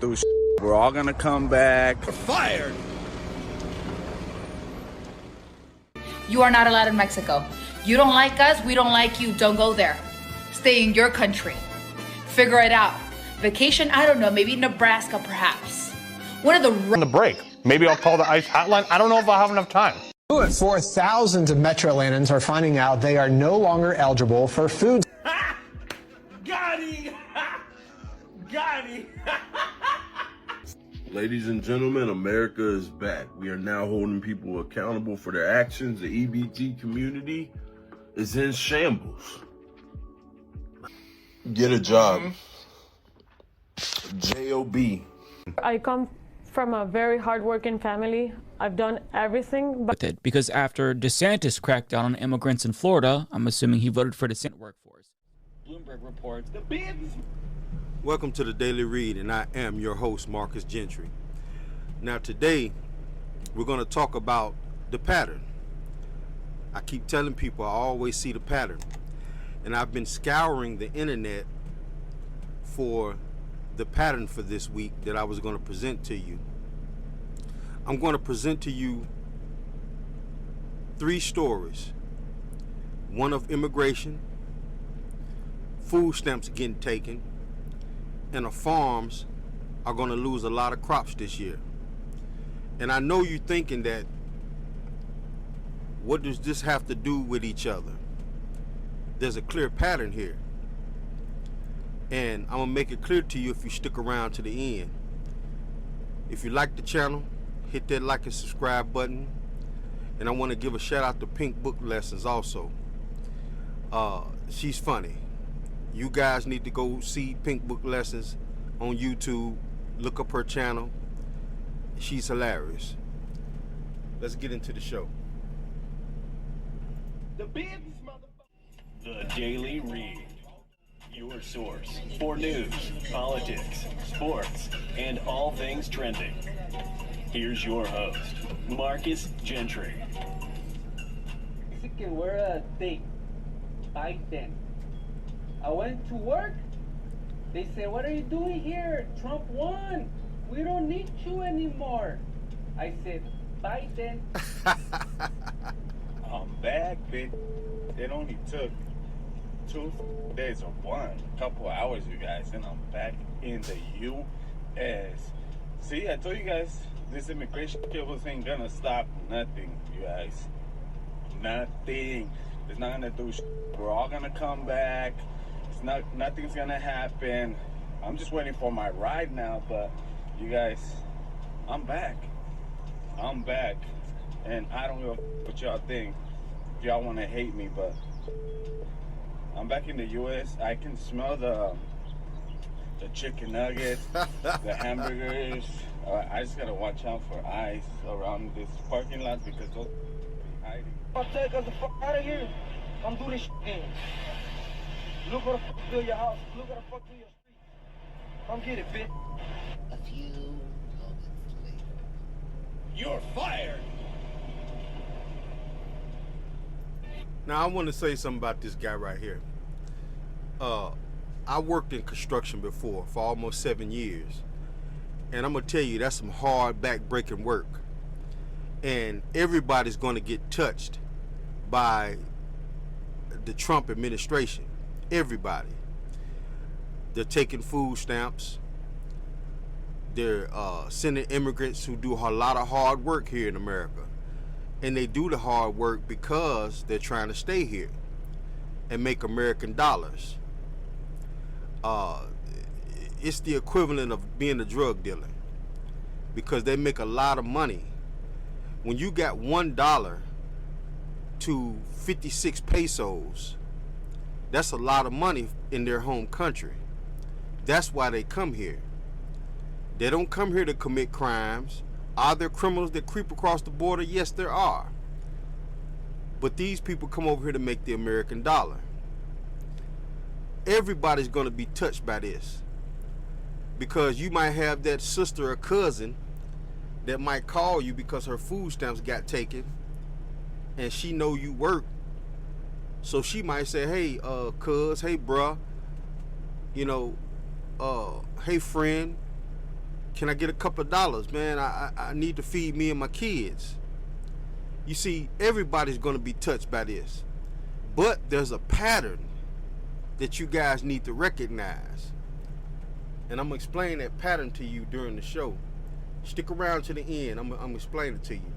through shit. We're all gonna come back. We're fired. You are not allowed in Mexico. You don't like us, we don't like you. Don't go there. Stay in your country. Figure it out. Vacation, I don't know, maybe Nebraska perhaps. One of the... On the break. Maybe I'll call the ICE hotline. I don't know if I'll have enough time. Thousands of Metro-Atlantans are finding out they are no longer eligible for food. Got him! Got him! Ladies and gentlemen, America is back. We are now holding people accountable for their actions. The EBT community is in shambles. Get a job. J-O-B. I come from a very hardworking family. I've done everything but with it because after DeSantis cracked down on immigrants in Florida, I'm assuming he voted for the Senate workforce. Bloomberg reports the bids. Welcome to the Daily Read, and I am your host, Marcus Gentry. Now today, we're going to talk about the pattern. I keep telling people I always see the pattern, and I've been scouring the internet for the pattern for this week that I was going to present to you. I'm going to present to you 3 stories. One of immigration, food stamps getting taken, and the farms are going to lose a lot of crops this year. And I know you're thinking that, what does this have to do with each other? There's a clear pattern here. And I'm going to make it clear to you if you stick around to the end. If you like the channel, hit that like and subscribe button. And I want to give a shout out to Pink Book Lessons also. She's funny. You guys need to go see Pink Book Lessons on YouTube. Look up her channel. She's hilarious. Let's get into the show. The bids, motherfucker. The Daily Read. Your source for news, politics, sports, and all things trending. Here's your host, Marcus Gentry. Mexican were a thing. Biden. I went to work. They said, "What are you doing here? Trump won. We don't need you anymore." I said, "Biden." I'm back, bitch. It only took 2 days or a couple hours, you guys, and I'm back in the U.S. See, I told you guys this immigration shit ain't gonna stop nothing, you guys. Nothing. It's not gonna do shit. We're all gonna come back. Nothing's gonna happen. I'm just waiting for my ride now, but you guys, I'm back. I'm back. And I don't know what y'all think. If y'all wanna hate me, but I'm back in the U.S. I can smell the chicken nuggets, the hamburgers. I just gotta watch out for eyes around this parking lot because those be hiding. I'll take us the fuck out of here. I'm doing this shit again. Look what the fuck do your house. Look what the fuck do your street. Come get it, bitch. A few moments later. You're fired. Now I want to say something about this guy right here. I worked in construction before for almost 7 years. And I'm going to tell you, that's some hard back-breaking work. And everybody's going to get touched by the Trump administration. Everybody. They're taking food stamps. They're sending immigrants who do a lot of hard work here in America. And they do the hard work because they're trying to stay here and make American dollars. It's the equivalent of being a drug dealer because they make a lot of money. When you got $1 to 56 pesos, that's a lot of money in their home country. That's why they come here. They don't come here to commit crimes. Are there criminals that creep across the border? Yes, there are. But these people come over here to make the American dollar. Everybody's going to be touched by this because you might have that sister or cousin that might call you because her food stamps got taken and she know you work. So she might say, "Hey, cuz, hey, bruh, you know, hey, friend, can I get a couple of dollars, man? I need to feed me and my kids. You see, everybody's going to be touched by this. But there's a pattern that you guys need to recognize. And I'm going to explain that pattern to you during the show. Stick around to the end. I'm going to explain it to you.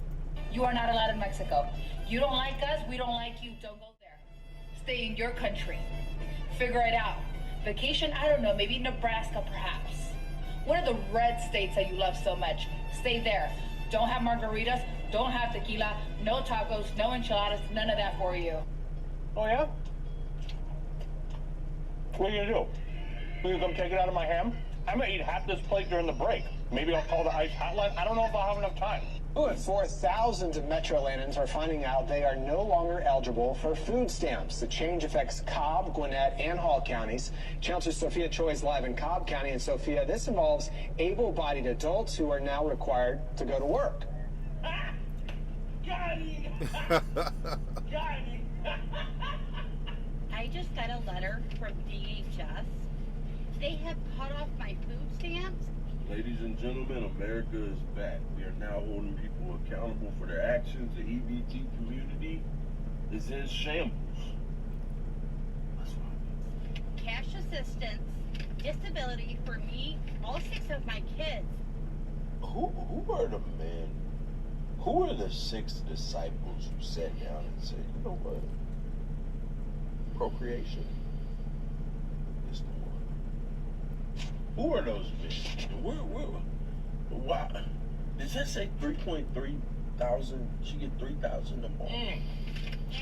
You are not allowed in Mexico. You don't like us, we don't like you, don't go there. Stay in your country. Figure it out. Vacation, I don't know, maybe Nebraska perhaps. What are the red states that you love so much? Stay there. Don't have margaritas, don't have tequila, no tacos, no enchiladas, none of that for you. Oh, yeah? What are you gonna do? Will you come take it out of my ham? I'm gonna eat half this plate during the break. Maybe I'll call the ICE hotline. I don't know if I'll have enough time. For thousands of Metrolandans are finding out they are no longer eligible for food stamps. The change affects Cobb, Gwinnett, and Hall counties. Channel 2 Sophia Choi is live in Cobb County. And Sophia, this involves able-bodied adults who are now required to go to work. Got him! Got him! I just got a letter from DHS. They have cut off my food stamps. Ladies and gentlemen, America is back. We are now holding people accountable for their actions. The EBT community is in shambles. Cash assistance, disability for me, all 6 of my kids. Who are the men? Who are the 6 disciples who sat down and said, you know what? Procreation is the one. Who are those men? Why? Does that say 3.3 thousand? She get 3,000 a month. And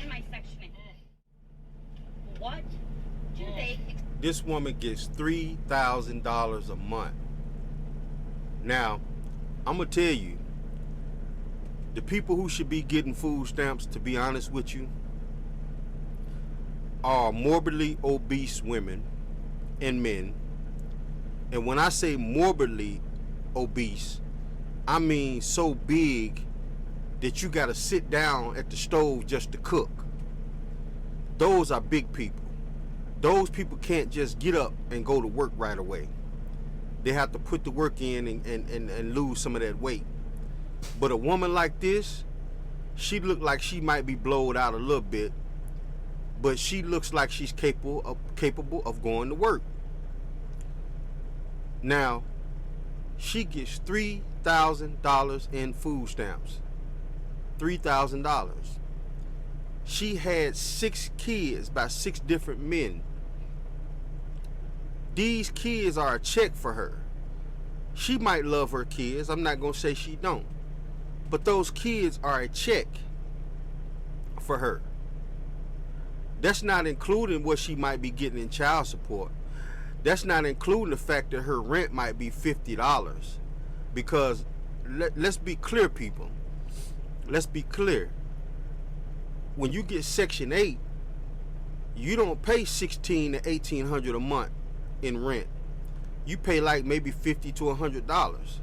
my Section 8. What do they... This woman gets $3,000 a month. Now, I'm going to tell you, the people who should be getting food stamps, to be honest with you, are morbidly obese women and men. And when I say morbidly obese, I mean so big that you got to sit down at the stove just to cook. Those are big people. Those people can't just get up and go to work right away. They have to put the work in and lose some of that weight. But a woman like this, she look like she might be blowed out a little bit, but she looks like she's capable of going to work. Now, she gets $3,000 in food stamps. $3,000. She had 6 kids by 6 different men. These kids are a check for her. She might love her kids. I'm not going to say she don't. But those kids are a check for her. That's not including what she might be getting in child support. That's not including the fact that her rent might be $50. Because let's be clear, people. Let's be clear. When you get Section 8, you don't pay $1,600 to $1,800 a month in rent. You pay like maybe $50 to $100.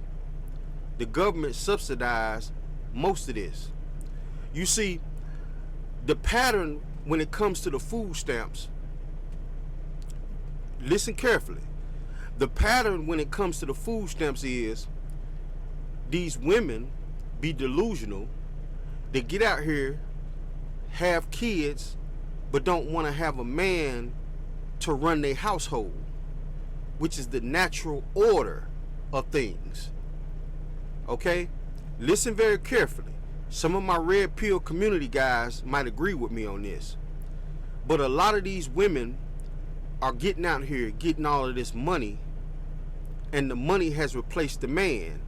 The government subsidizes most of this. You see, the pattern when it comes to the food stamps, listen carefully. The pattern when it comes to the food stamps is these women be delusional. They get out here, have kids, but don't want to have a man to run their household, which is the natural order of things. Okay? Listen very carefully. Some of my red pill community guys might agree with me on this. But a lot of these women are getting out here, getting all of this money, and the money has replaced the man.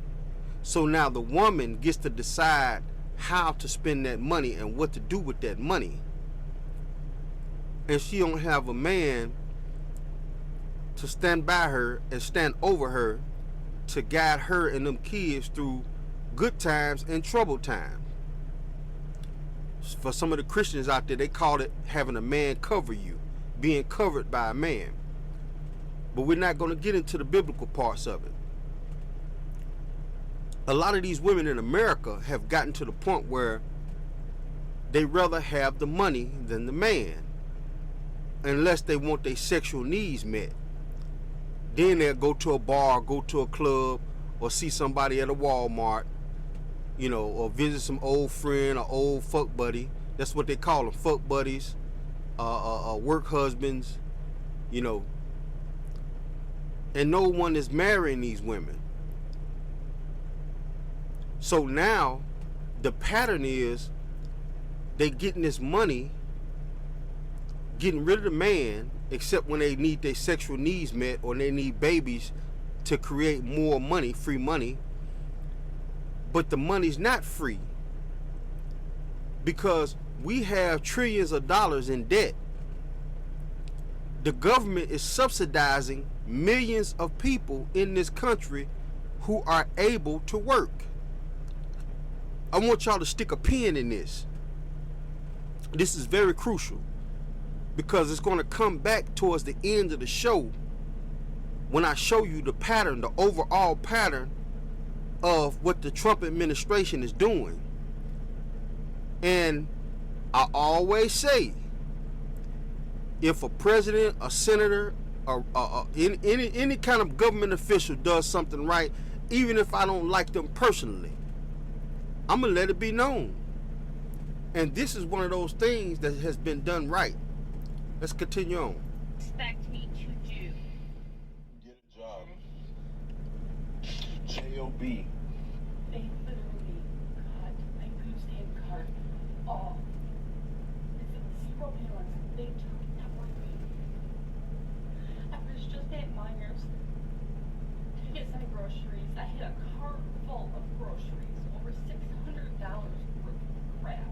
So now the woman gets to decide how to spend that money and what to do with that money. And she don't have a man to stand by her and stand over her to guide her and them kids through good times and troubled times. For some of the Christians out there, they call it having a man cover you, being covered by a man. But we're not going to get into the biblical parts of it. A lot of these women in America have gotten to the point where they rather have the money than the man, unless they want their sexual needs met. Then they'll go to a bar, go to a club, or see somebody at a Walmart, you know, or visit some old friend or old fuck buddy. That's what they call them, fuck buddies, work husbands, you know. And no one is marrying these women. So now the pattern is they getting this money, getting rid of the man, except when they need their sexual needs met or they need babies to create more money, free money. But the money's not free because we have trillions of dollars in debt. The government is subsidizing millions of people in this country who are able to work. I want y'all to stick a pin in this. This is very crucial because it's going to come back towards the end of the show when I show you the pattern, the overall pattern of what the Trump administration is doing. And I always say, if a president, a senator, or any kind of government official does something right, even if I don't like them personally, I'm going to let it be known. And this is one of those things that has been done right. Let's continue on. Expect me to do. Get a job. J.O.B. They literally cut my food stamp card off. It's 0 balance. They took everything. I was just at Myers to get some groceries. I had a cart full of groceries, over $600 worth of crap.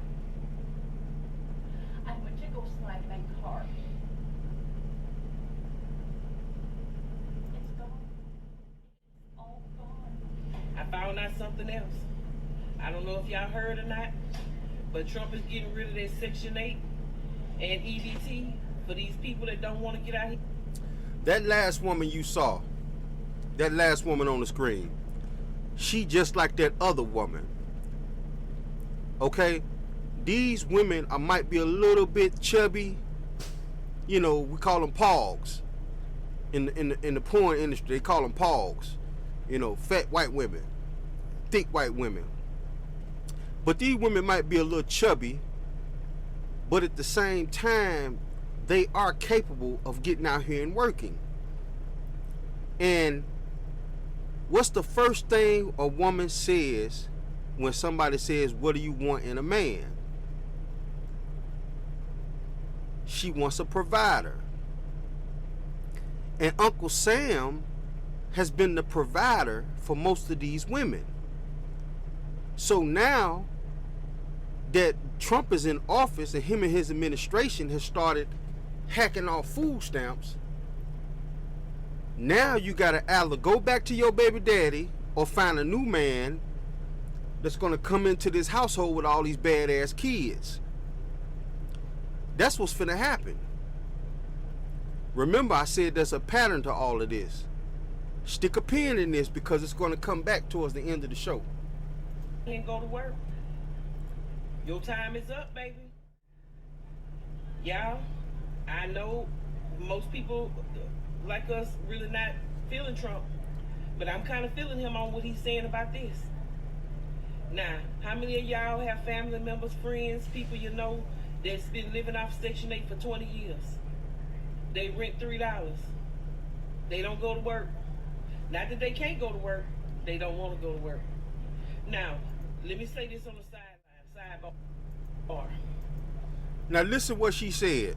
I went to go slide my car. It's gone. It's all gone. I found out something else. I don't know if y'all heard or not, but Trump is getting rid of that Section 8 and EBT for these people that don't want to get out here. That last woman you saw, that last woman on the screen, she just like that other woman. Okay? These women might be a little bit chubby. You know, we call them pogs. In the porn industry, they call them pogs. You know, fat white women, thick white women. But these women might be a little chubby, but at the same time, they are capable of getting out here and working. And what's the first thing a woman says when somebody says, what do you want in a man? She wants a provider. And Uncle Sam has been the provider for most of these women. So now that Trump is in office and him and his administration has started hacking off food stamps, now you gotta either go back to your baby daddy or find a new man that's gonna come into this household with all these badass kids. That's what's finna happen. Remember, I said there's a pattern to all of this. Stick a pin in this because it's gonna come back towards the end of the show. And go to work. Your time is up, baby. Y'all, I know most people like us really not feeling Trump, but I'm kind of feeling him on what he's saying about this. Now, how many of y'all have family members, friends, people you know that's been living off Section 8 for 20 years? They rent $3. They don't go to work. Not that they can't go to work, they don't want to go to work. Now, let me say this on the sidebar. Now listen what she said.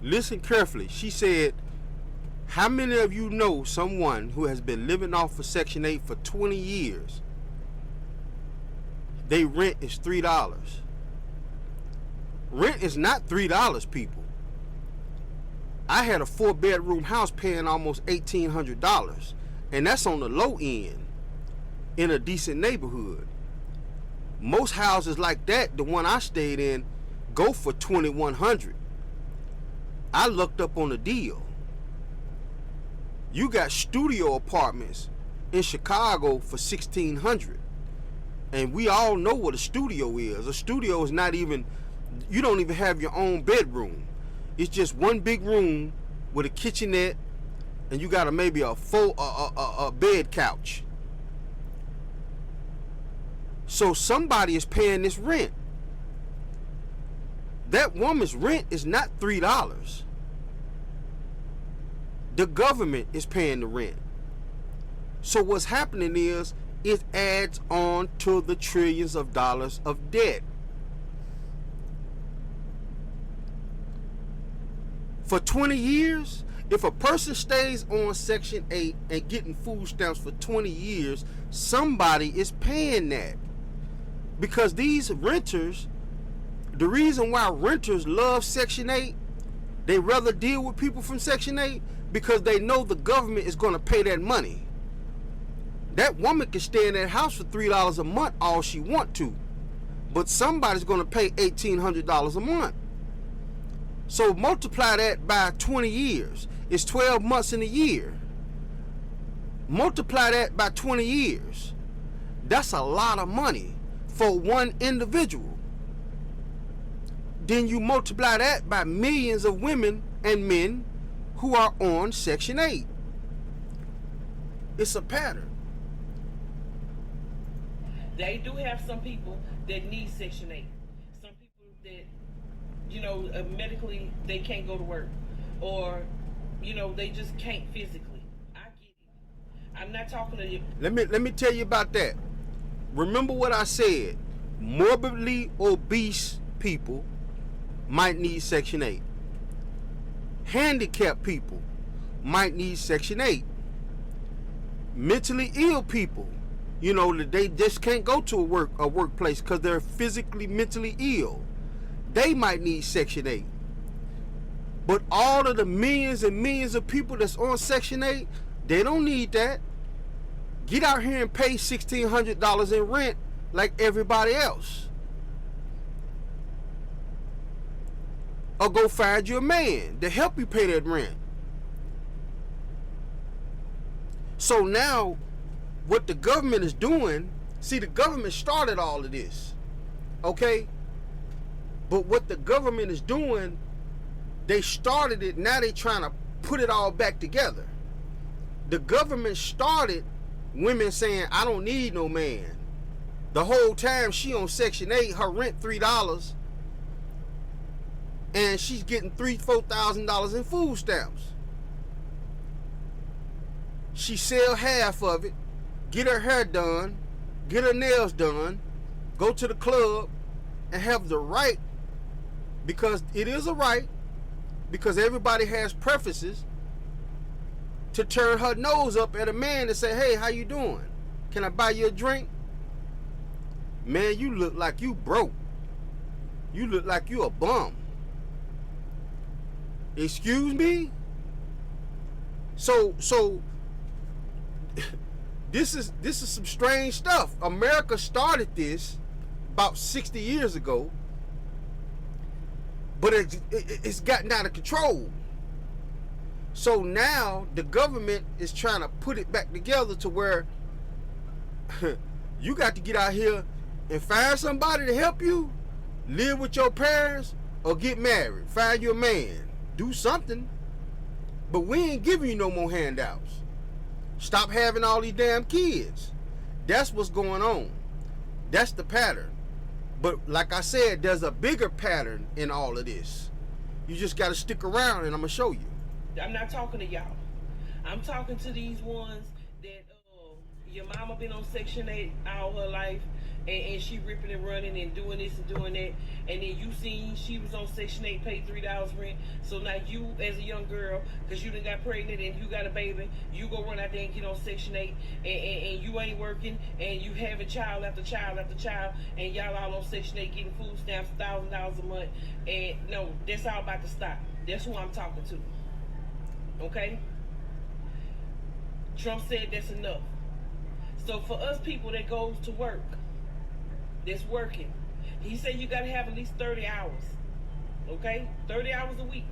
Listen carefully. She said, how many of you know someone who has been living off of Section 8 for 20 years? They rent is $3. Rent is not $3, people. I had a 4-bedroom house paying almost $1,800, and that's on the low end in a decent neighborhood. Most houses like that, the one I stayed in, go for $2,100. I looked up on the deal. You got studio apartments in Chicago for $1,600, and we all know what a studio is. A studio is not even, you don't even have your own bedroom. It's just one big room with a kitchenette, and you got maybe a full bed couch. So somebody is paying this rent. That woman's rent is not $3. The government is paying the rent. So what's happening is it adds on to the trillions of dollars of debt. For 20 years, if a person stays on Section 8 and getting food stamps for 20 years, somebody is paying that. Because these renters, the reason why renters love Section 8, they rather deal with people from Section 8 because they know the government is going to pay that money. That woman can stay in that house for $3 a month all she want to, but somebody's going to pay $1,800 a month. So multiply that by 20 years. It's 12 months in a year. Multiply that by 20 years. That's a lot of money for one individual. Then you multiply that by millions of women and men who are on Section 8. It's a pattern. They do have some people that need Section 8. Some people that, you know, medically they can't go to work, or, you know, they just can't physically. I get it. I'm not talking to you. Let me tell you about that. Remember what I said. Morbidly obese people might need Section 8. Handicapped people might need Section 8. Mentally ill people, you know, they just can't go to a workplace because they're physically, mentally ill. They might need Section 8. But all of the millions and millions of people that's on Section 8, they don't need that. Get out here and pay $1,600 in rent like everybody else. Or go find you a man to help you pay that rent. So now, what the government is doing, see, the government started all of this, okay? But what the government is doing, they started it, now they trying to put it all back together. The government started women saying, I don't need no man. The whole time she on Section 8, her rent $3, and she's getting $3,000-$4,000 in food stamps. She sell half of it, get her hair done, get her nails done, go to the club, and have the right, because it is a right, because everybody has preferences, to turn her nose up at a man and say, hey, how you doing? Can I buy you a drink? Man, you look like you broke. You look like you a bum. Excuse me? So this is some strange stuff. America started this about 60 years ago, but it's gotten out of control. So now the government is trying to put it back together to where you got to get out here and find somebody to help you, live with your parents, or get married. Find you a man. Do something. But we ain't giving you no more handouts. Stop having all these damn kids. That's what's going on. That's the pattern. But like I said, there's a bigger pattern in all of this. You just got to stick around and I'm going to show you. I'm not talking to y'all. I'm talking to these ones that your mama been on Section 8 all her life, and she ripping and running and doing this and doing that, and then you seen she was on Section 8, paid $3 rent. So now you, as a young girl, because you done got pregnant and you got a baby, you go run out there and get on Section 8, and you ain't working, and you having child after child after child, and y'all all on Section 8 getting food stamps, $1,000 a month. And no, that's all about to stop. That's who I'm talking to. Okay? Trump said that's enough. So for us people that goes to work, that's working, he said you got to have at least 30 hours. Okay? 30 hours a week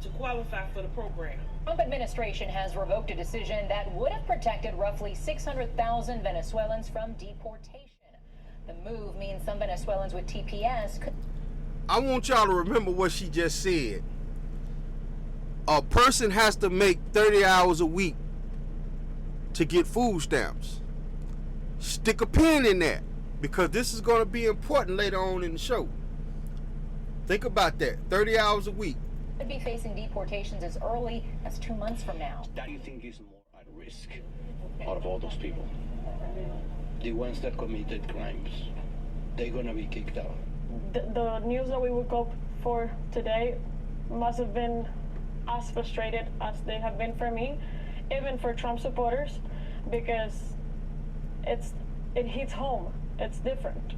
to qualify for the program. Trump administration has revoked a decision that would have protected roughly 600,000 Venezuelans from deportation. The move means some Venezuelans with TPS could... I want y'all to remember what she just said. A person has to make 30 hours a week to get food stamps. Stick a pin in that. because this is going to be important later on in the show. Think about that. 30 hours a week. Could be facing deportations as early as 2 months from now. That you think is more at risk out of all those people? The ones that committed crimes, they're gonna be kicked out. The news that we woke up for today must have been as frustrated as they have been for me, even for Trump supporters, because it hits home. It's different.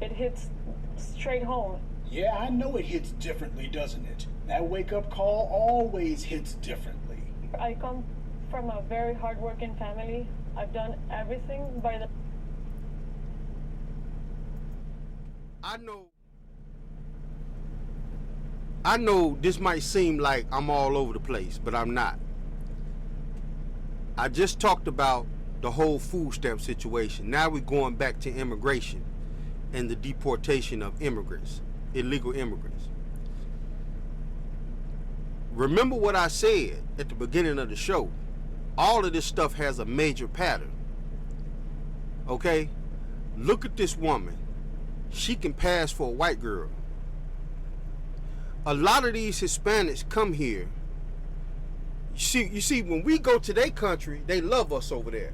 It hits straight home. Yeah, I know it hits differently, doesn't it? That wake-up call always hits differently. I come from a very hard-working family. I've done everything by the... I know this might seem like I'm all over the place, but I'm not. I just talked about the whole food stamp situation. Now we're going back to immigration and the deportation of immigrants, illegal immigrants. Remember what I said at the beginning of the show. All of this stuff has a major pattern. Okay? Look at this woman. She can pass for a white girl. A lot of these Hispanics come here. You see, when we go to their country, they love us over there.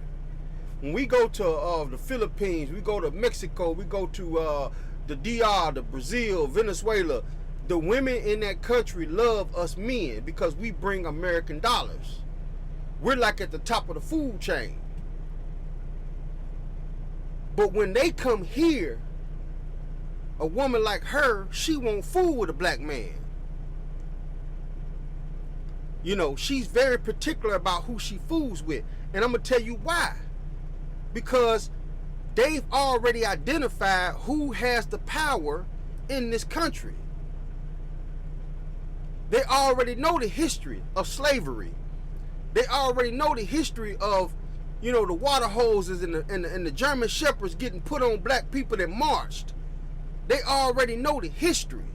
When we go to the Philippines, we go to Mexico, we go to the DR, the Brazil, Venezuela, the women in that country love us men because we bring American dollars. We're like at the top of the food chain. But when they come here, a woman like her, she won't fool with a black man. You know, she's very particular about who she fools with. And I'm going to tell you why. Because they've already identified who has the power in this country. They already know the history of slavery. They already know the history of, you know, the water hoses and the German shepherds getting put on black people that marched. They already know the history.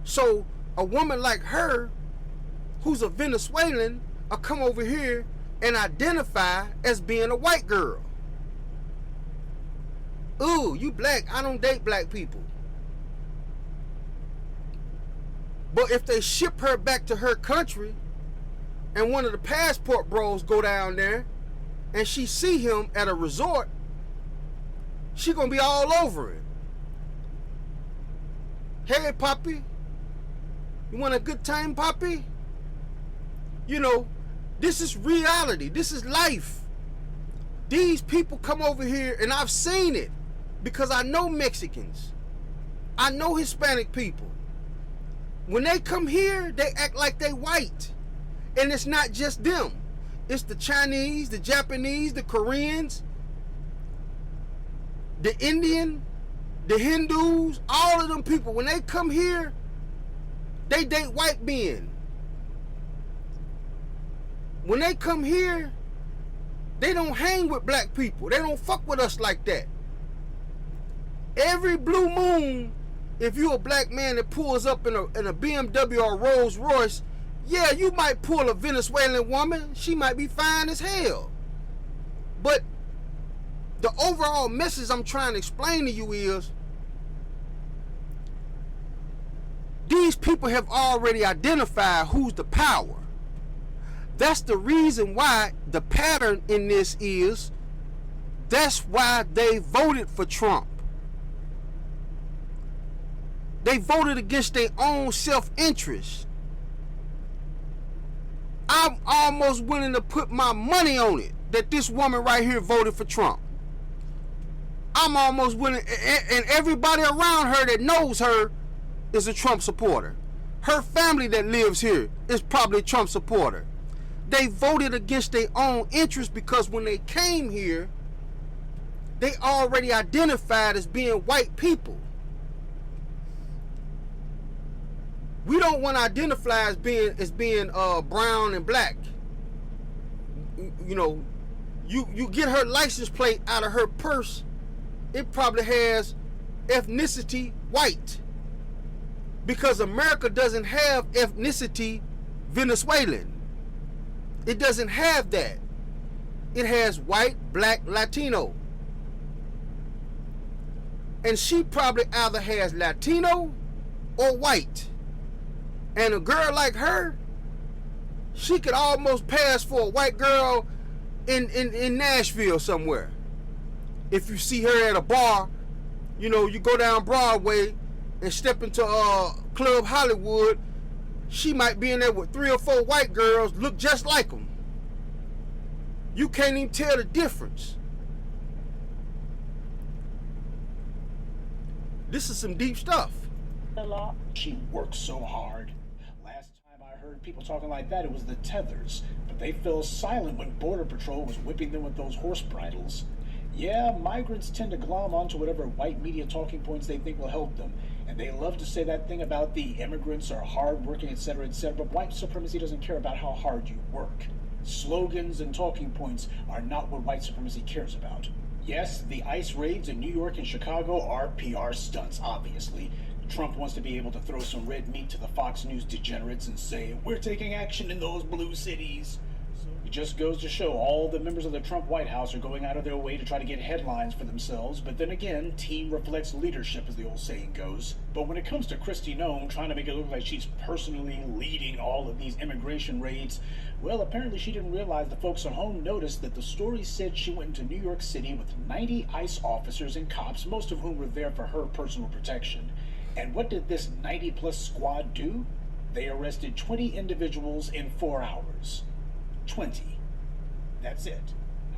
So a woman like her, who's a Venezuelan, will come over here and identify as being a white girl. Ooh, you black, I don't date black people. But if they ship her back to her country and one of the passport bros go down there and she see him at a resort, she gonna be all over it. Hey, Poppy, you want a good time, Poppy? You know, this is reality. This is life. These people come over here, and I've seen it because I know Mexicans. I know Hispanic people. When they come here, they act like they white. And it's not just them. It's the Chinese, the Japanese, the Koreans, the Indian, the Hindus, all of them people. When they come here, they date white men. When they come here, they don't hang with black people. They don't fuck with us like that. Every blue moon, if you're a black man that pulls up in a BMW or a Rolls Royce, yeah, you might pull a Venezuelan woman. She might be fine as hell. But the overall message I'm trying to explain to you is these people have already identified who's the power. That's the reason why the pattern in this is that's why they voted for Trump. They voted against their own self-interest. I'm almost willing to put my money on it that this woman right here voted for Trump. I'm almost willing, and everybody around her that knows her is a Trump supporter. Her family that lives here is probably a Trump supporter. They voted against their own interests because when they came here, they already identified as being white people. We don't want to identify as being brown and black. You know, you get her license plate out of her purse, it probably has ethnicity white. Because America doesn't have ethnicity Venezuelan. It doesn't have that. It has white, black, Latino. and she probably either has Latino or white. And a girl like her, she could almost pass for a white girl in Nashville somewhere. If you see her at a bar, you know, you go down Broadway and step into Club Hollywood, she might be in there with 3 or 4 white girls, look just like them. You can't even tell the difference. This is some deep stuff. A lot. She works so hard. Last time I heard people talking like that, it was the tethers, but they fell silent when Border Patrol was whipping them with those horse bridles. Yeah, migrants tend to glom onto whatever white media talking points they think will help them, and they love to say that thing about the immigrants are hardworking, etc., etc., but white supremacy doesn't care about how hard you work. Slogans and talking points are not what white supremacy cares about. Yes, the ICE raids in New York and Chicago are PR stunts, obviously. Trump wants to be able to throw some red meat to the Fox News degenerates and say, we're taking action in those blue cities. It just goes to show all the members of the Trump White House are going out of their way to try to get headlines for themselves, but then again, team reflects leadership, as the old saying goes. But when it comes to Kristi Noem trying to make it look like she's personally leading all of these immigration raids, well, apparently she didn't realize the folks at home noticed that the story said she went into New York City with 90 ICE officers and cops, most of whom were there for her personal protection. And what did this 90-plus squad do? They arrested 20 individuals in 4 hours. 20. That's it.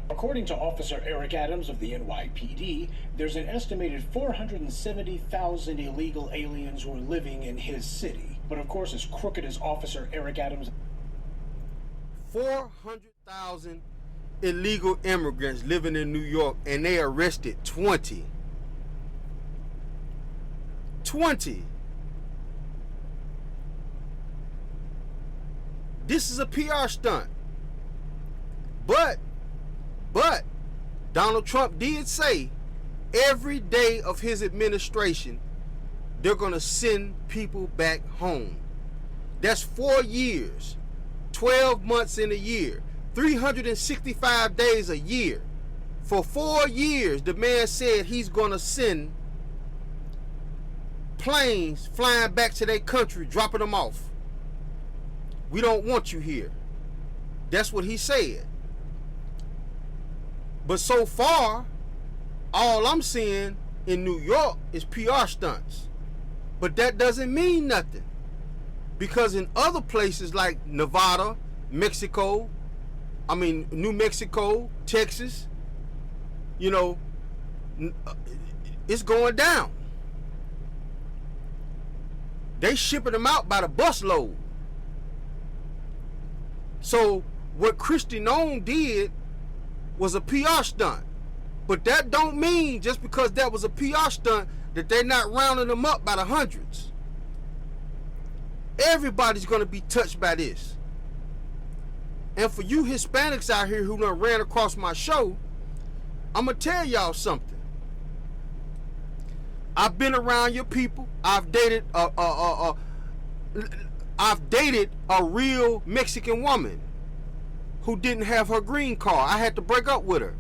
According to Officer Eric Adams of the NYPD, there's an estimated 470,000 illegal aliens who are living in his city. But of course, as crooked as Officer Eric Adams... 400,000 illegal immigrants living in New York, and they arrested 20. 20. This is a PR stunt. But Donald Trump did say every day of his administration they're going to send people back home. That's 4 years, 12 months in a year, 365 days a year. For 4 years, the man said he's going to send planes flying back to their country, dropping them off. We don't want you here. That's what he said. But so far, all I'm seeing in New York is PR stunts. But that doesn't mean nothing. Because in other places like Nevada, New Mexico, Texas, you know, it's going down. They shipping them out by the busload. So what Kristi Noem did was a PR stunt. But that don't mean just because that was a PR stunt that they're not rounding them up by the hundreds. Everybody's going to be touched by this. And for you Hispanics out here who done ran across my show, I'm going to tell y'all something. I've been around your people. I've dated a real Mexican woman who didn't have her green card. I had to break up with her.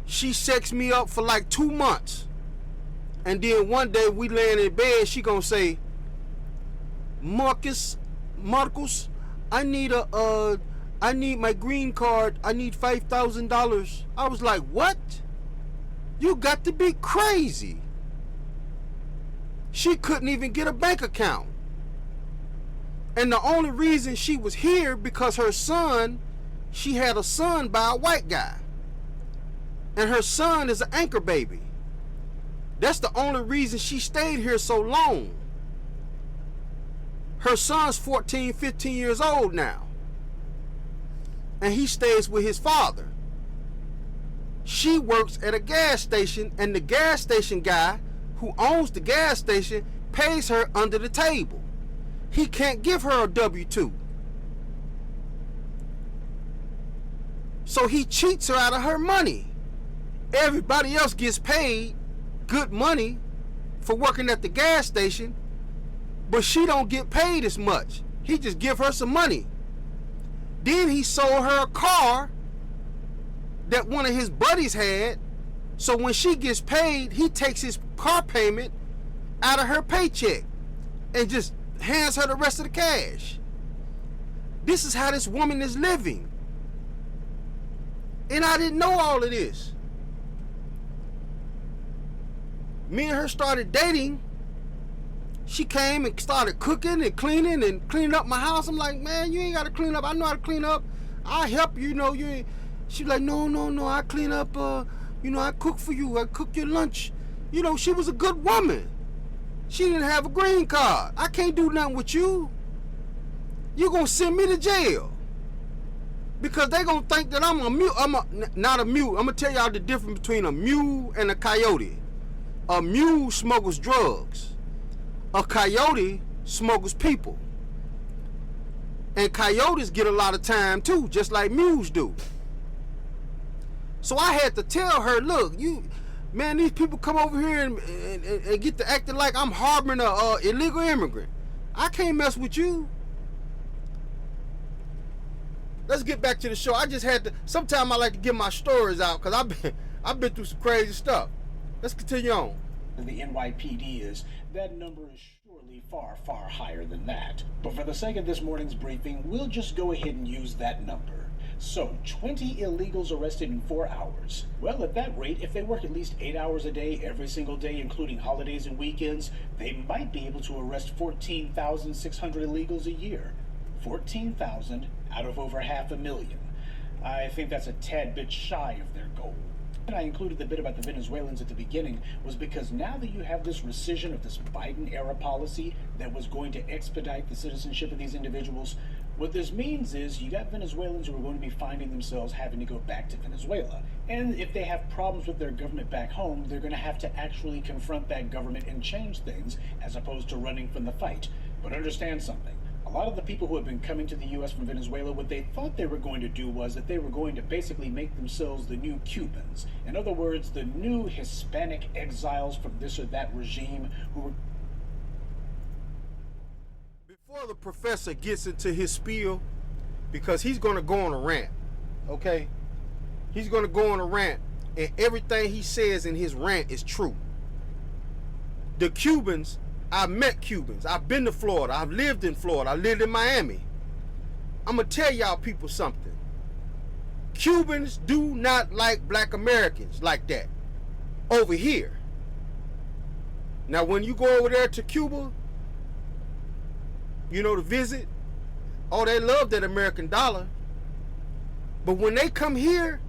She sexed me up for like 2 months. And then one day we laying in bed, she gonna say, Marcus, I need my green card. I need $5,000. I was like, what? You got to be crazy. She couldn't even get a bank account. And the only reason she was here because her son, she had a son by a white guy. And her son is an anchor baby. That's the only reason she stayed here so long. Her son's 14, 15 years old now. And he stays with his father. She works at a gas station, and the gas station guy who owns the gas station pays her under the table. He can't give her a W-2. So he cheats her out of her money. Everybody else gets paid good money for working at the gas station, but she don't get paid as much. He just give her some money. Then he sold her a car that one of his buddies had So when she gets paid, he takes his car payment out of her paycheck and just hands her the rest of the cash. This is how this woman is living. And I didn't know all of this. Me and her started dating. She came and started cooking and cleaning up my house. I'm like, man, you ain't got to clean up. I know how to clean up. I'll help you, you know. You ain't. She's like, no, I clean up. You know, I cook for you. I cook your lunch. You know, she was a good woman. She didn't have a green card. I can't do nothing with you. You're going to send me to jail. Because they going to think that I'm a mule. Not a mule. I'm going to tell y'all the difference between a mule and a coyote. A mule smuggles drugs. A coyote smuggles people. And coyotes get a lot of time too, just like mules do. So I had to tell her, look, man, these people come over here and get to acting like I'm harboring a illegal immigrant. I can't mess with you. Let's get back to the show. I just had to, sometimes I like to get my stories out because I've been through some crazy stuff. Let's continue on. The NYPD is, that number is surely far, far higher than that. But for the sake of this morning's briefing, we'll just go ahead and use that number. So, 20 illegals arrested in 4 hours. Well, at that rate, if they work at least 8 hours a day, every single day, including holidays and weekends, they might be able to arrest 14,600 illegals a year. 14,000 out of over 500,000. I think that's a tad bit shy of their goal. And I included the bit about the Venezuelans at the beginning was because now that you have this rescission of this Biden-era policy that was going to expedite the citizenship of these individuals, what this means is you got Venezuelans who are going to be finding themselves having to go back to Venezuela. And if they have problems with their government back home, they're going to have to actually confront that government and change things as opposed to running from the fight. But understand something. A lot of the people who have been coming to the U.S. from Venezuela, what they thought they were going to do was that they were going to basically make themselves the new Cubans. In other words, the new Hispanic exiles from this or that regime who were... Before the professor gets into his spiel, because he's going to go on a rant, okay? He's going to go on a rant, and everything he says in his rant is true. The Cubans... I met Cubans. I've been to Florida. I've lived in Florida. I lived in Miami. I'm going to tell y'all people something. Cubans do not like black Americans like that over here. Now, when you go over there to Cuba, you know, to visit, oh, they love that American dollar. But when they come here,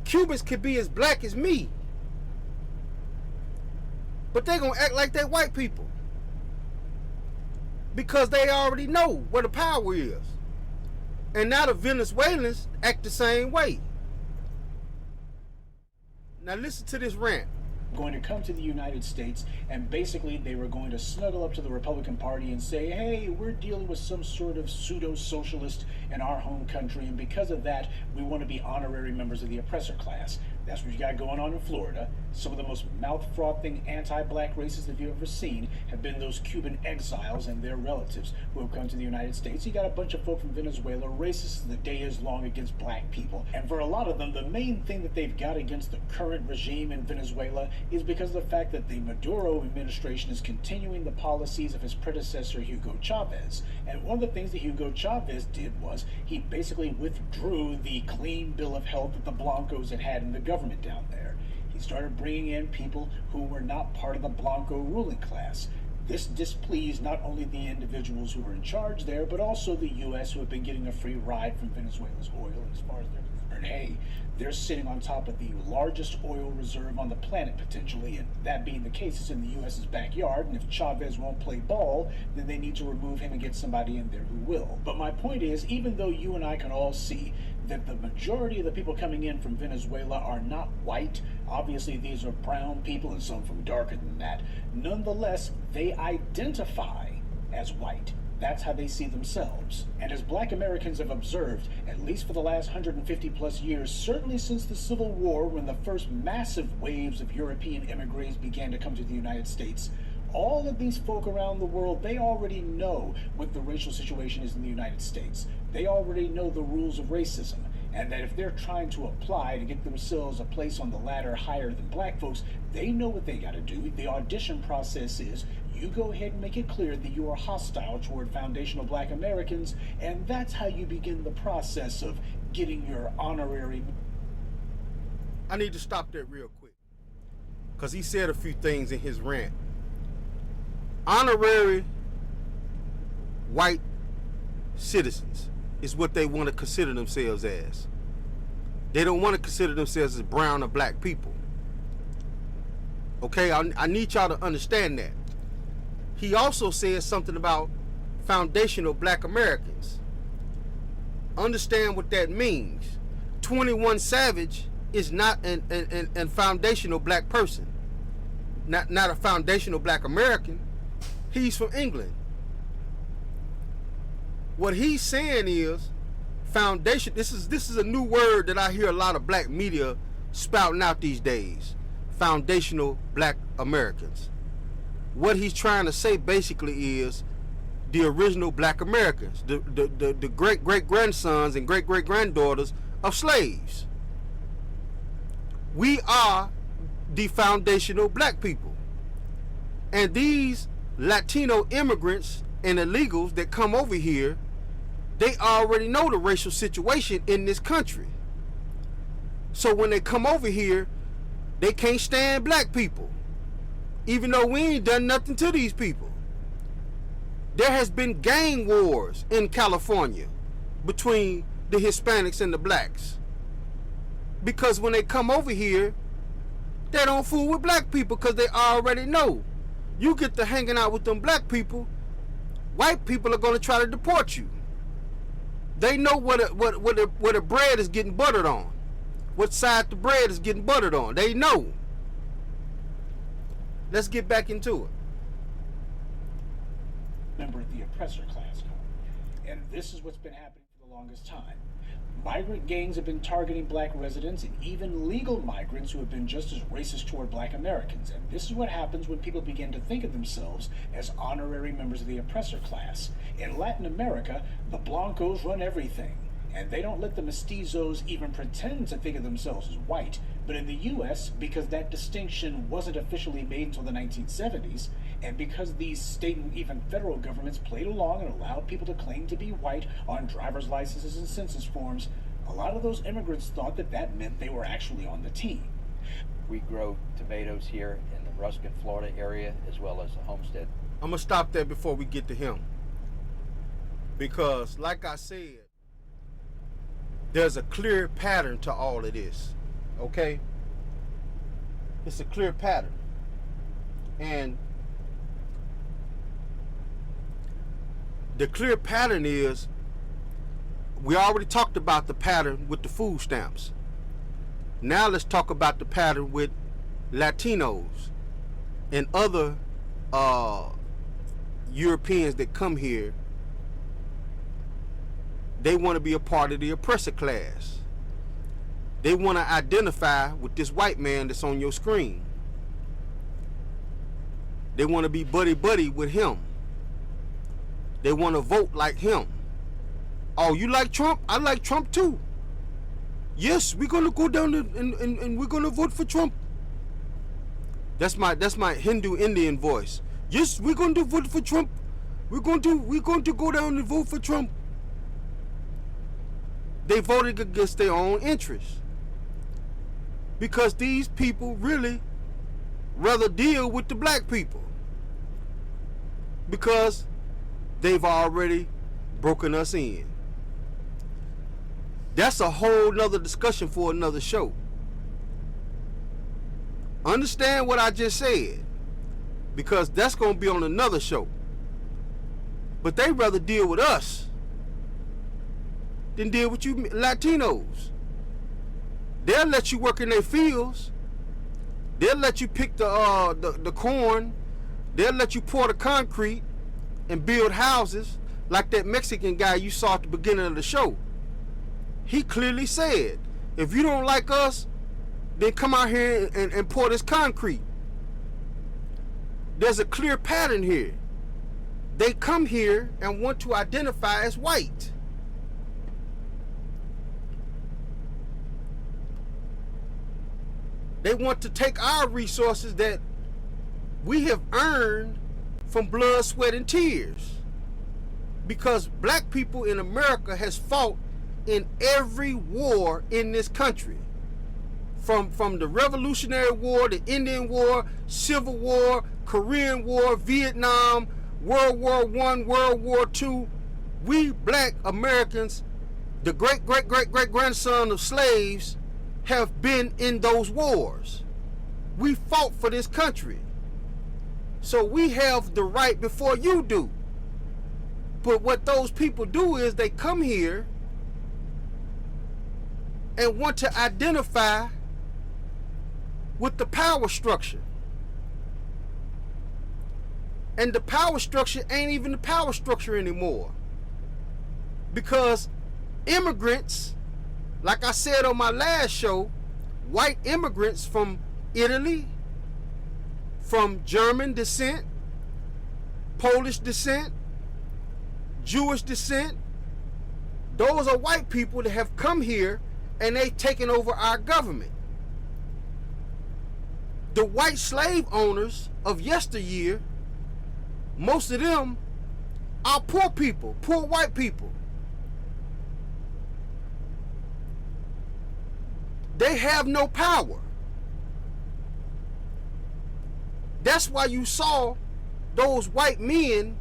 Cubans could be as black as me. But they going to act like they white people. Because they already know where the power is. And now the Venezuelans act the same way. Now listen to this rant. Going to come to the United States, and basically they were going to snuggle up to the Republican Party and say, hey, we're dealing with some sort of pseudo-socialist in our home country, and because of that, we want to be honorary members of the oppressor class. That's what you got going on in Florida. Some of the most mouth-frothing anti-black racists that you've ever seen have been those Cuban exiles and their relatives who have come to the United States. You got a bunch of folk from Venezuela, racist as the day is long against black people. And for a lot of them, the main thing that they've got against the current regime in Venezuela is because of the fact that the Maduro administration is continuing the policies of his predecessor, Hugo Chavez. And one of the things that Hugo Chavez did was he basically withdrew the clean bill of health that the Blancos had in the government down there. He started bringing in people who were not part of the Blanco ruling class. This displeased not only the individuals who were in charge there, but also the U.S. who have been getting a free ride from Venezuela's oil. And as far as they're concerned, hey, they're sitting on top of the largest oil reserve on the planet, potentially, and that being the case, it's in the U.S.'s backyard, and if Chavez won't play ball, then they need to remove him and get somebody in there who will. But my point is, even though you and I can all see that the majority of the people coming in from Venezuela are not white, obviously these are brown people and some from darker than that, nonetheless, they identify as white. That's how they see themselves. And as black Americans have observed, at least for the last 150 plus years, certainly since the Civil War, when the first massive waves of European immigrants began to come to the United States, all of these folk around the world, they already know what the racial situation is in the United States. They already know the rules of racism. and that if they're trying to apply to get themselves a place on the ladder higher than black folks, they know what they got to do. The audition process is you go ahead and make it clear that you are hostile toward foundational black Americans, and that's how you begin the process of getting your honorary. I need to stop that real quick, because he said a few things in his rant. Honorary white citizens is what they want to consider themselves as. They don't want to consider themselves as brown or black people. Okay, I need y'all to understand that. He also said something about foundational black Americans. Understand what that means. 21 Savage is not an foundational black person. Not a foundational black American. He's from England. What he's saying is foundation. This is a new word that I hear a lot of black media spouting out these days. Foundational black Americans. What he's trying to say basically is the original black Americans, the great-great-grandsons and great-great-granddaughters of slaves. We are the foundational black people. And these Latino immigrants and illegals that come over here, they already know the racial situation in this country. So when they come over here, they can't stand black people, even though we ain't done nothing to these people. There has been gang wars in California between the Hispanics and the blacks, because when they come over here, they don't fool with black people, because they already know you get to hanging out with them black people, white people are going to try to deport you. They know what the bread is getting buttered on, what side the bread is getting buttered on. They know. Let's get back into it. Member of the oppressor class code. And this is what's been happening for the longest time. Migrant gangs have been targeting black residents and even legal migrants who have been just as racist toward black Americans. And this is what happens when people begin to think of themselves as honorary members of the oppressor class. In Latin America, the Blancos run everything, and they don't let the mestizos even pretend to think of themselves as white. But in the US, because that distinction wasn't officially made until the 1970s, and because these state and even federal governments played along and allowed people to claim to be white on driver's licenses and census forms, a lot of those immigrants thought that that meant they were actually on the team. We grow tomatoes here in the Ruskin, Florida area, as well as the Homestead. I'm going to stop there before we get to him, because like I said, there's a clear pattern to all of this. Okay? It's a clear pattern. And the clear pattern is, we already talked about the pattern with the food stamps. Now let's talk about the pattern with Latinos and other Europeans that come here. They want to be a part of the oppressor class. They want to identify with this white man that's on your screen. They want to be buddy-buddy with him. They want to vote like him. Oh, you like Trump? I like Trump too. Yes, we're going to go down and we're going to vote for Trump. That's my Hindu Indian voice. Yes, we're going to vote for Trump. We're going to go down and vote for Trump. They voted against their own interests, because these people really rather deal with the black people, because they've already broken us in. That's a whole nother discussion for another show. Understand what I just said, because that's going to be on another show. But they rather deal with us than deal with you Latinos. They'll let you work in their fields. They'll let you pick the corn. They'll let you pour the concrete and build houses, like that Mexican guy you saw at the beginning of the show. He clearly said, if you don't like us, then come out here and pour this concrete. There's a clear pattern here. They come here and want to identify as white. They want to take our resources that we have earned from blood, sweat, and tears. Because black people in America has fought in every war in this country. From the Revolutionary War, the Indian War, Civil War, Korean War, Vietnam, World War I, World War II. We black Americans, the great-great-great-great-grandson of slaves, have been in those wars. We fought for this country. So we have the right before you do. But what those people do is they come here and want to identify with the power structure. And the power structure ain't even the power structure anymore. Because immigrants, like I said on my last show, white immigrants from Italy, from German descent, Polish descent, Jewish descent, those are white people that have come here and they've taken over our government. The white slave owners of yesteryear, most of them are poor people, poor white people. They have no power. That's why you saw those white men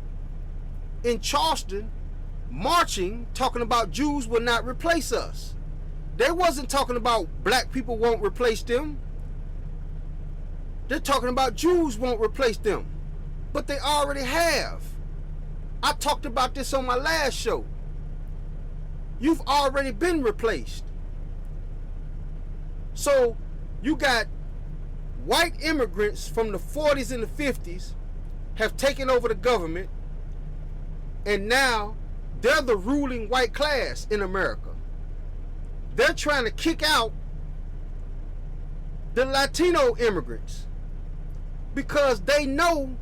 in Charleston marching, talking about Jews will not replace us. They wasn't talking about black people won't replace them. They're talking about Jews won't replace them. But they already have. I talked about this on my last show. You've already been replaced. So you got white immigrants from the 40s and the 50s have taken over the government, and now they're the ruling white class in America. They're trying to kick out the Latino immigrants because they know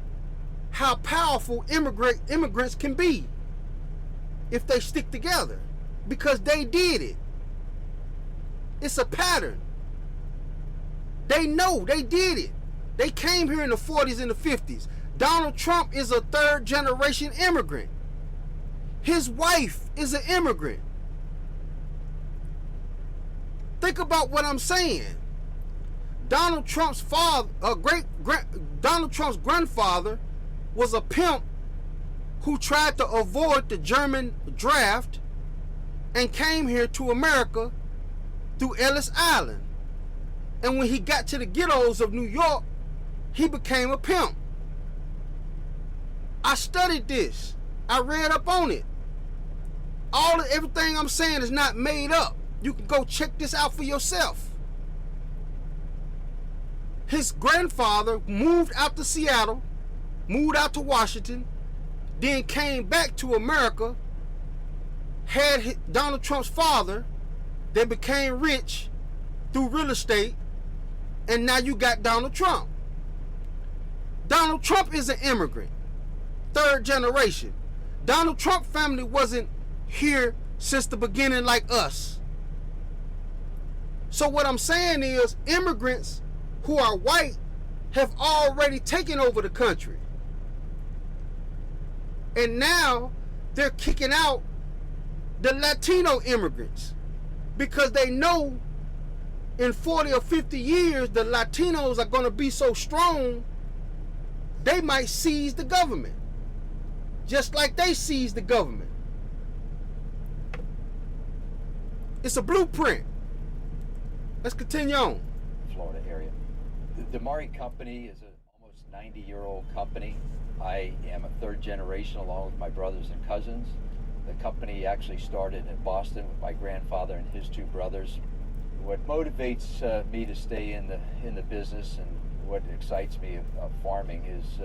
how powerful immigrants can be if they stick together, because they did it. It's a pattern. They know they did it. They came here in the 40s and the 50s. Donald Trump is a third generation immigrant. His wife is an immigrant. Think about what I'm saying. Donald Trump's Donald Trump's grandfather was a pimp who tried to avoid the German draft and came here to America through Ellis Island. And when he got to the ghettos of New York, he became a pimp. I studied this. I read up on it. Everything I'm saying is not made up. You can go check this out for yourself. His grandfather moved out to Seattle, moved out to Washington, then came back to America, had Donald Trump's father, they became rich through real estate, and now you got Donald Trump. Donald Trump is an immigrant, third generation. Donald Trump family wasn't here since the beginning like us. So what I'm saying is, immigrants who are white have already taken over the country. And now they're kicking out the Latino immigrants because they know in 40 or 50 years the Latinos are going to be so strong they might seize the government, just like they seized the government. It's a blueprint. Let's continue on. Florida area. The Mari Company is an almost 90-year-old company. I am a third generation along with my brothers and cousins. The company actually started in Boston with my grandfather and his two brothers. What motivates me to stay in the business and what excites me of farming is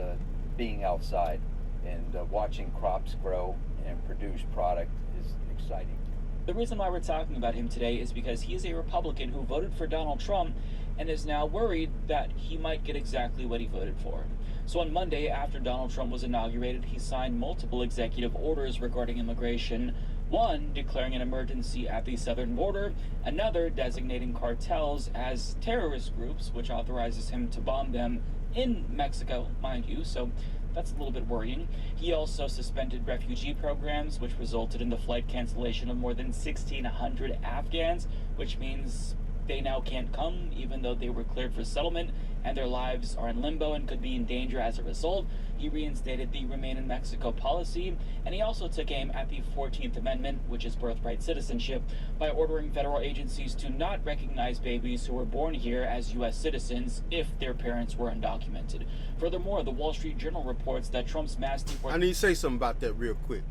being outside and watching crops grow and produce product is exciting. The reason why we're talking about him today is because he is a Republican who voted for Donald Trump and is now worried that he might get exactly what he voted for. So on Monday, after Donald Trump was inaugurated, he signed multiple executive orders regarding immigration, One declaring an emergency at the southern border, another designating cartels as terrorist groups, which authorizes him to bomb them in Mexico, mind you, so that's a little bit worrying. He also suspended refugee programs, which resulted in the flight cancellation of more than 1,600 Afghans, which means they now can't come, even though they were cleared for settlement, and their lives are in limbo and could be in danger as a result. He reinstated the Remain in Mexico policy, and he also took aim at the 14th Amendment, which is birthright citizenship, by ordering federal agencies to not recognize babies who were born here as U.S. citizens if their parents were undocumented. Furthermore, the Wall Street Journal reports that Trump's mass deportation... I need to say something about that real quick.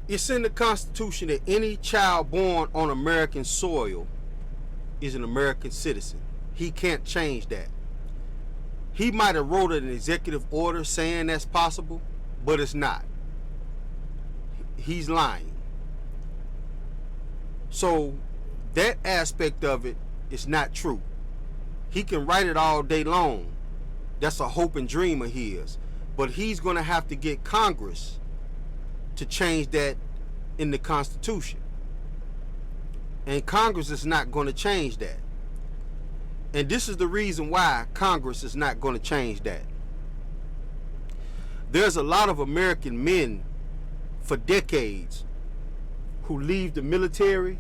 It's in the Constitution that any child born on American soil is an American citizen. He can't change that. He might have wrote an executive order saying that's possible, but it's not. He's lying. So that aspect of it is not true. He can write it all day long. That's a hope and dream of his. But he's going to have to get Congress to change that in the Constitution. And Congress is not going to change that. And this is the reason why Congress is not going to change that. There's a lot of American men for decades who leave the military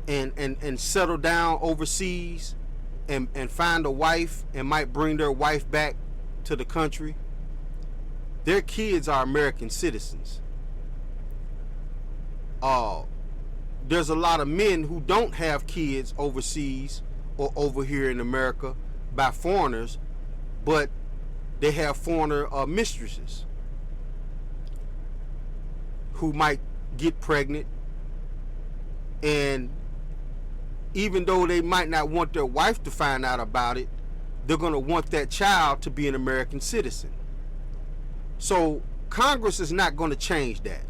and settle down overseas and find a wife and might bring their wife back to the country. Their kids are American citizens. There's a lot of men who don't have kids overseas or over here in America by foreigners, but they have foreigner mistresses who might get pregnant, and even though they might not want their wife to find out about it, they're going to want that child to be an American citizen. So Congress is not going to change that.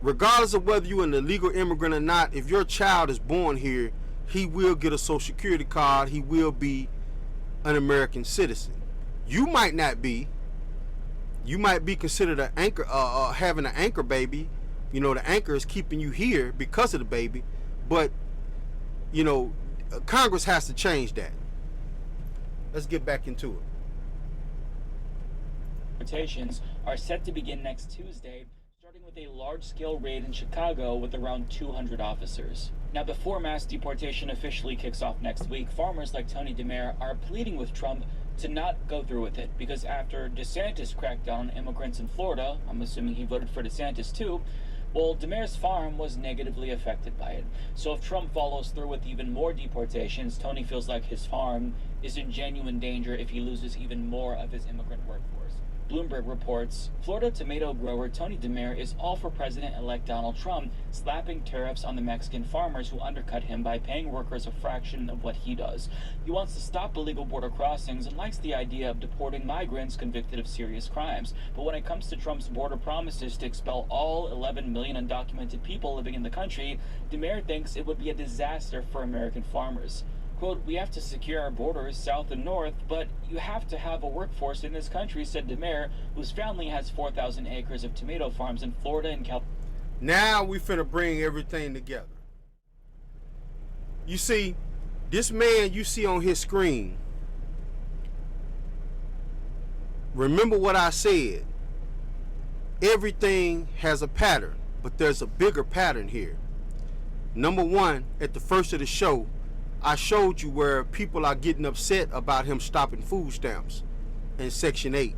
Regardless of whether you're an illegal immigrant or not, if your child is born here, he will get a Social Security card. He will be an American citizen. You might not be. You might be considered an anchor, having an anchor baby. You know, the anchor is keeping you here because of the baby. But, you know, Congress has to change that. Let's get back into it. Deportations are set to begin next Tuesday, starting with a large-scale raid in Chicago with around 200 officers. Now, before mass deportation officially kicks off next week, farmers like Tony DeMare are pleading with Trump to not go through with it, because after DeSantis cracked down on immigrants in Florida, I'm assuming he voted for DeSantis too, well, DeMare's farm was negatively affected by it. So if Trump follows through with even more deportations, Tony feels like his farm is in genuine danger if he loses even more of his immigrant workforce. Bloomberg reports, Florida tomato grower Tony DeMare is all for President-elect Donald Trump slapping tariffs on the Mexican farmers who undercut him by paying workers a fraction of what he does. He wants to stop illegal border crossings and likes the idea of deporting migrants convicted of serious crimes. But when it comes to Trump's border promises to expel all 11 million undocumented people living in the country, DeMare thinks it would be a disaster for American farmers. Quote, we have to secure our borders south and north, but you have to have a workforce in this country, said DeMare, whose family has 4,000 acres of tomato farms in Florida and California. Now we finna bring everything together. You see, this man you see on his screen, remember what I said. Everything has a pattern, but there's a bigger pattern here. Number one, at the first of the show, I showed you where people are getting upset about him stopping food stamps in Section 8.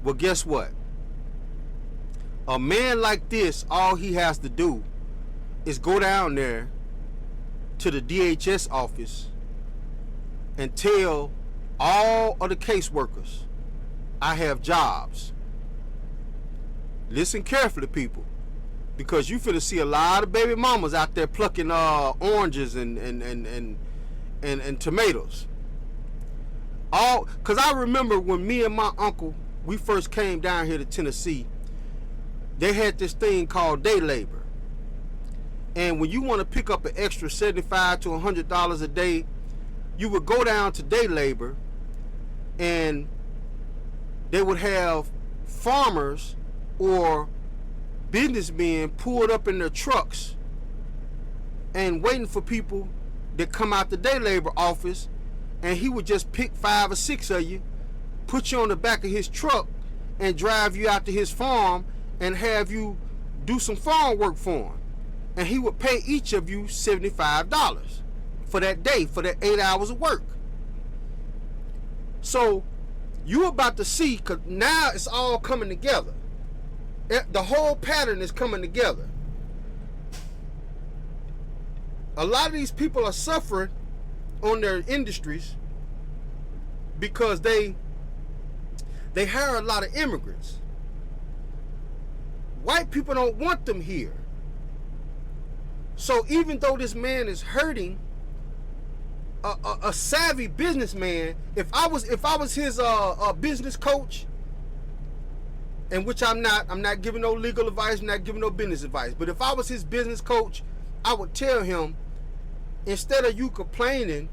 Well, guess what? A man like this, all he has to do is go down there to the DHS office and tell all of the caseworkers, I have jobs. Listen carefully, people. Because you finna see a lot of baby mamas out there plucking oranges and tomatoes. Cause I remember when me and my uncle, we first came down here to Tennessee, they had this thing called day labor. And when you want to pick up an extra $75 to $100 a day, you would go down to day labor and they would have farmers or businessmen pulled up in their trucks and waiting for people that come out the day labor office, and he would just pick 5 or 6 of you, put you on the back of his truck, and drive you out to his farm and have you do some farm work for him. And he would pay each of you $75 for that day, for that 8 hours of work. So you're about to see, because now it's all coming together. The whole pattern is coming together. A lot of these people are suffering on their industries because they hire a lot of immigrants. White people don't want them here. So even though this man is hurting a savvy businessman, if I was his business coach, and which I'm not giving no legal advice, I'm not giving no business advice, but if I was his business coach, I would tell him, instead of you complaining,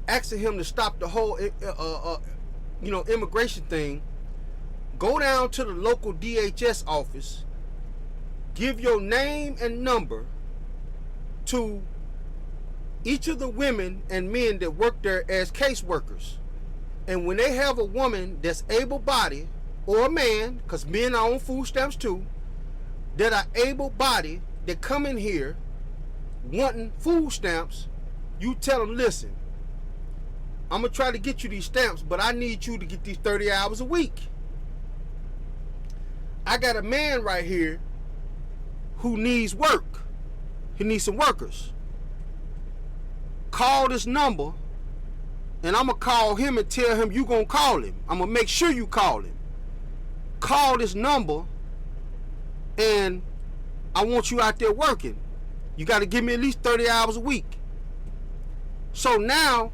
asking him to stop the whole immigration thing, go down to the local DHS office, give your name and number to each of the women and men that work there as caseworkers. And when they have a woman that's able-bodied, or a man, because men are on food stamps too, that are able-bodied, that come in here wanting food stamps, you tell them, listen, I'm going to try to get you these stamps, but I need you to get these 30 hours a week. I got a man right here who needs work. He needs some workers. Call this number, and I'm going to call him and tell him you going to call him. I'm going to make sure you call him. Call this number, and I want you out there working. You got to give me at least 30 hours a week. So now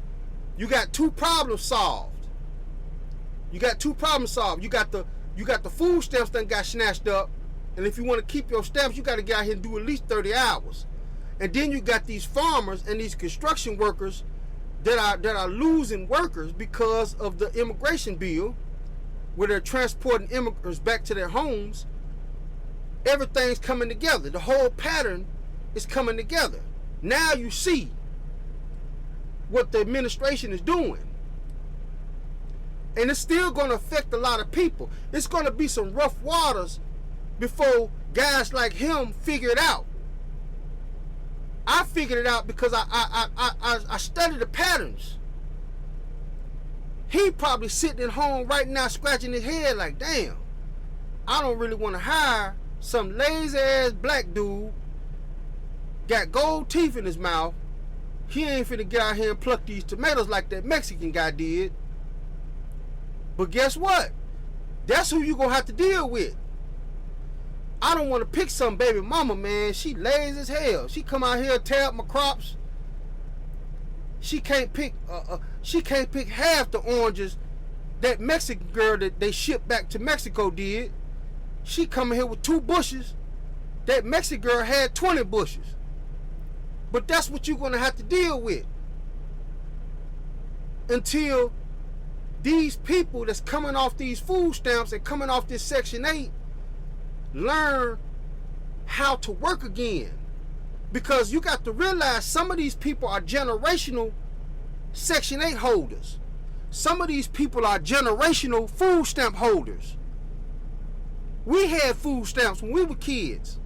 you got 2 problems solved. You got 2 problems solved. You got the food stamps that got snatched up, and if you want to keep your stamps, you got to get out here and do at least 30 hours. And then you got these farmers and these construction workers that are losing workers because of the immigration bill, where they're transporting immigrants back to their homes. Everything's coming together. The whole pattern is coming together. Now you see what the administration is doing. And it's still going to affect a lot of people. It's going to be some rough waters before guys like him figure it out. I figured it out because I studied the patterns. He probably sitting at home right now scratching his head like, damn, I don't really want to hire some lazy ass black dude, got gold teeth in his mouth. He ain't finna get out here and pluck these tomatoes like that Mexican guy did. But guess what? That's who you gonna have to deal with. I don't want to pick some baby mama, man. She lazy as hell. She come out here and tear up my crops. She can't pick half the oranges that Mexican girl that they shipped back to Mexico did. She come here with 2 bushes. That Mexican girl had 20 bushes. But that's what you're gonna have to deal with until these people that's coming off these food stamps and coming off this Section 8 learn how to work again. Because you got to realize some of these people are generational Section 8 holders. Some of these people are generational food stamp holders. We had food stamps when we were kids.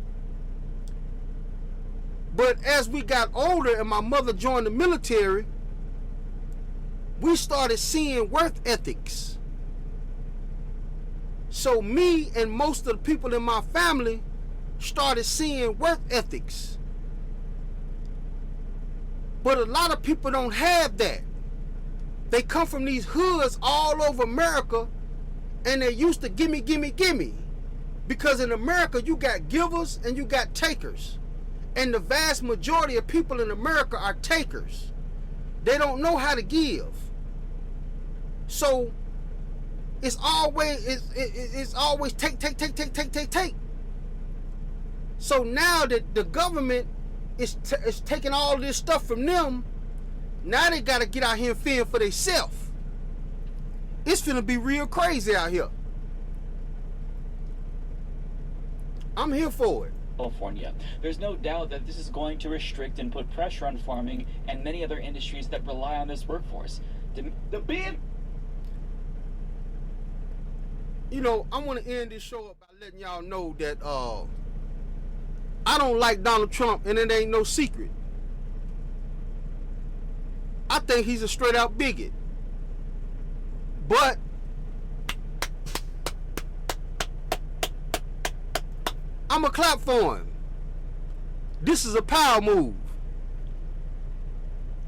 But as we got older and my mother joined the military, we started seeing work ethics. So me and most of the people in my family started seeing work ethics. But a lot of people don't have that. They come from these hoods all over America, and they're used to gimme, gimme, gimme. Because in America, you got givers and you got takers. And the vast majority of people in America are takers. They don't know how to give. So it's always take. So now that the government is taking all this stuff from them, now they got to get out here and fend for themselves. It's finna be real crazy out here. I'm here for it. California. There's no doubt that this is going to restrict and put pressure on farming and many other industries that rely on this workforce. The bid. You know, I want to end this show up by letting y'all know that I don't like Donald Trump, and it ain't no secret. I think he's a straight out bigot. But I'ma clap for him. This is a power move.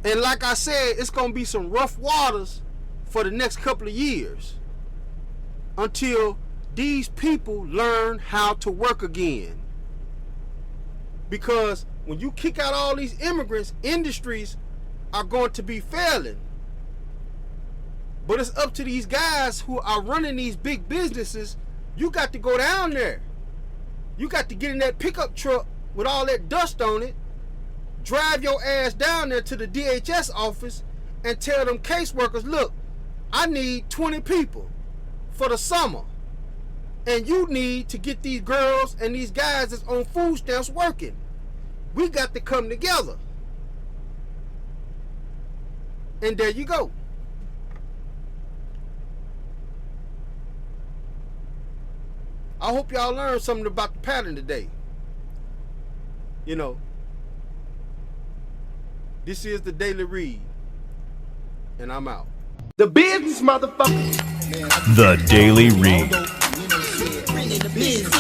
And like I said, it's gonna be some rough waters for the next couple of years until these people learn how to work again. Because when you kick out all these immigrants, industries are going to be failing. But it's up to these guys who are running these big businesses. You got to go down there. You got to get in that pickup truck with all that dust on it, drive your ass down there to the DHS office and tell them caseworkers, look, I need 20 people for the summer. And you need to get these girls and these guys that's on food stamps working. We got to come together. And there you go. I hope y'all learned something about the pattern today. You know, this is the Daily Read, and I'm out. The business, motherfucker. The Daily Read. Business.